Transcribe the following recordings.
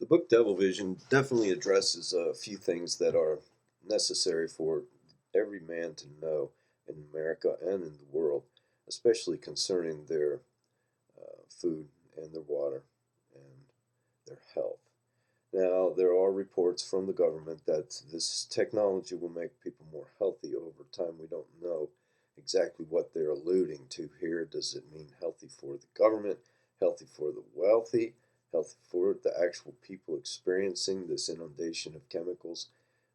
The book Devil Vision definitely addresses a few things that are necessary for every man to know in America and in the world, especially concerning their food and their water and their health. Now, there are reports from the government that this technology will make people more healthy over time. We don't know exactly what they're alluding to here. Does it mean healthy for the government, healthy for the wealthy, healthy for the actual people experiencing this inundation of chemicals?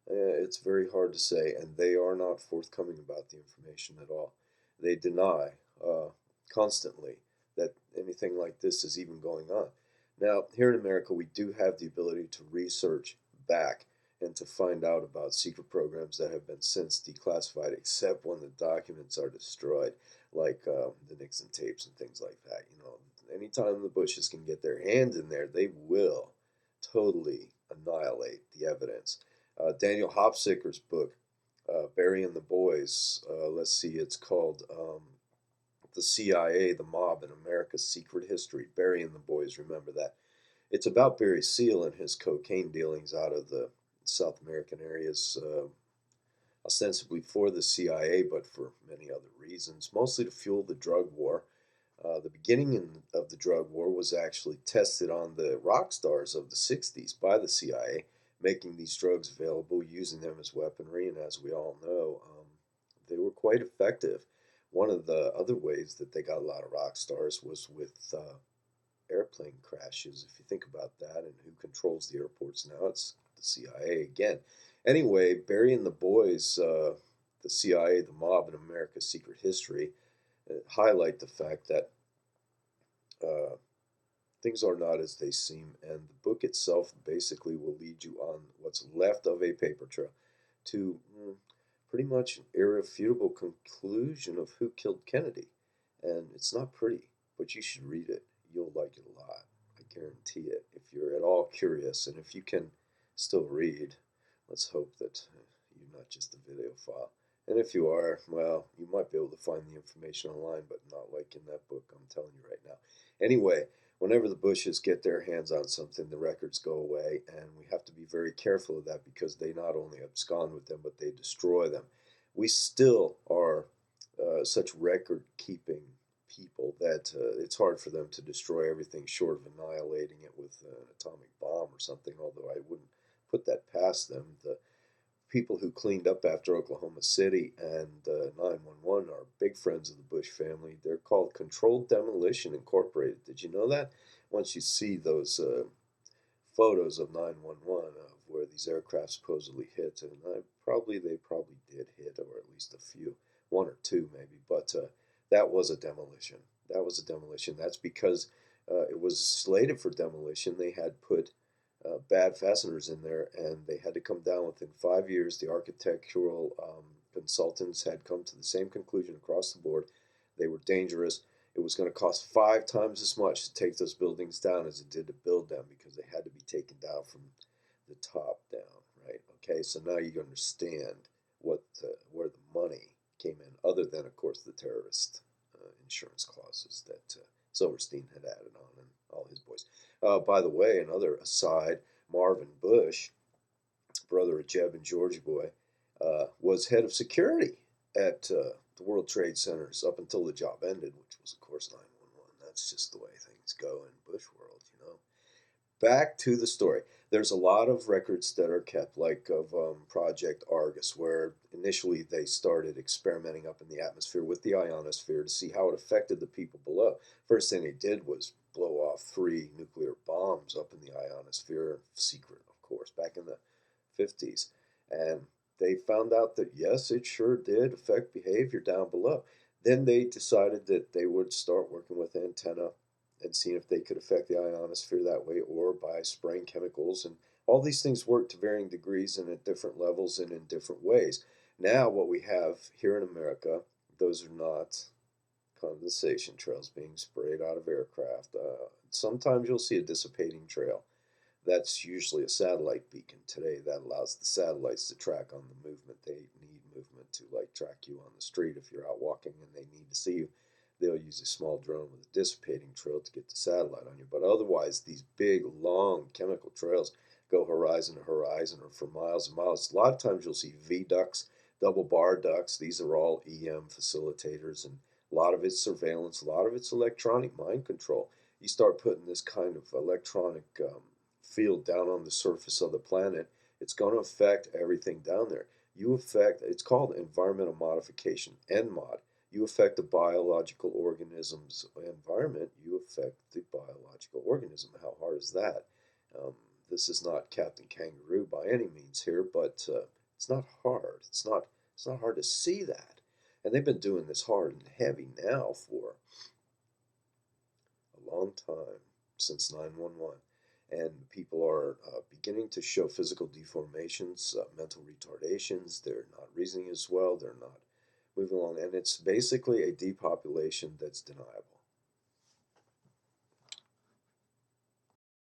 It's very hard to say, and they are not forthcoming about the information at all. They deny constantly that anything like this is even going on. Now, here in America, we do have the ability to research back and to find out about secret programs that have been since declassified, except when the documents are destroyed, like the Nixon tapes and things like that. Anytime the Bushes can get their hands in there, they will totally annihilate the evidence. Daniel Hopsicker's book, Burying the Boys, let's see, it's called The CIA, the Mob, and America's Secret History. Burying the Boys, remember that. It's about Barry Seal and his cocaine dealings out of the South American areas, ostensibly for the CIA, but for many other reasons, mostly to fuel the drug war. The beginning of the drug war was actually tested on the rock stars of the 60s by the CIA, making these drugs available, using them as weaponry, and as we all know, they were quite effective. One of the other ways that they got a lot of rock stars was with airplane crashes. If you think about that and who controls the airports now, it's the CIA again. Anyway, Burying the Boys, the CIA, the Mob, and America's Secret History highlight the fact that uh, things are not as they seem, and the book itself basically will lead you on what's left of a paper trail to pretty much an irrefutable conclusion of who killed Kennedy. And it's not pretty, but you should read it. You'll like it a lot. I guarantee it. If you're at all curious, and if you can still read, let's hope that you're not just a video file. And if you are, well, you might be able to find the information online, but not like in that book I'm telling you right now. Anyway, whenever the Bushes get their hands on something, the records go away, and we have to be very careful of that because they not only abscond with them, but they destroy them. We still are such record keeping people that it's hard for them to destroy everything short of annihilating it with an atomic bomb or something, although I wouldn't put that past them. The people who cleaned up after Oklahoma City and 911 are big friends of the Bush family. They're called Controlled Demolition Incorporated. Did you know that? Once you see those photos of 911 of where these aircraft supposedly hit, and they probably did hit, or at least a few, one or two maybe, but that was a demolition. That was a demolition. That's because it was slated for demolition. They had put bad fasteners in there, and they had to come down within 5 years. The architectural consultants had come to the same conclusion across the board. They were dangerous. It was going to cost 5 times as much to take those buildings down as it did to build them because they had to be taken down from the top down, right? Okay, so now you understand where the money came in, other than, of course, the terrorist insurance clauses that Silverstein had added on and all his boys. By the way, another aside, Marvin Bush, brother of Jeb and Georgie Boy, was head of security at the World Trade Centers up until the job ended, which was, of course, 911. That's just the way things go in Bush world. Back to the story. There's a lot of records that are kept, like of Project Argus, where initially they started experimenting up in the atmosphere with the ionosphere to see how it affected the people below. First thing they did was blow off 3 nuclear bombs up in the ionosphere, secret, of course, back in the 50s. And they found out that, yes, it sure did affect behavior down below. Then they decided that they would start working with antenna and seeing if they could affect the ionosphere that way or by spraying chemicals. And all these things work to varying degrees and at different levels and in different ways. Now, what we have here in America, those are not condensation trails being sprayed out of aircraft. Sometimes you'll see a dissipating trail. That's usually a satellite beacon today that allows the satellites to track on the movement. They need movement to like track you on the street if you're out walking and they need to see you. they'll use a small drone with a dissipating trail to get the satellite on you. But otherwise, these big, long chemical trails go horizon to horizon or for miles and miles. A lot of times you'll see V ducts, double bar ducts. These are all EM facilitators, and a lot of it's surveillance, a lot of it's electronic mind control. You start putting this kind of electronic field down on the surface of the planet, it's going to affect everything down there. You affect, it's called environmental modification, NMOD. You affect the biological organism's environment, you affect the biological organism. How hard is that? Um, this is not Captain Kangaroo by any means here, but it's not hard. It's not hard to see that. And they've been doing this hard and heavy now for a long time, since 911. And people are beginning to show physical deformations, mental retardations. They're not reasoning as well. They're not moving along. And it's basically a depopulation that's deniable.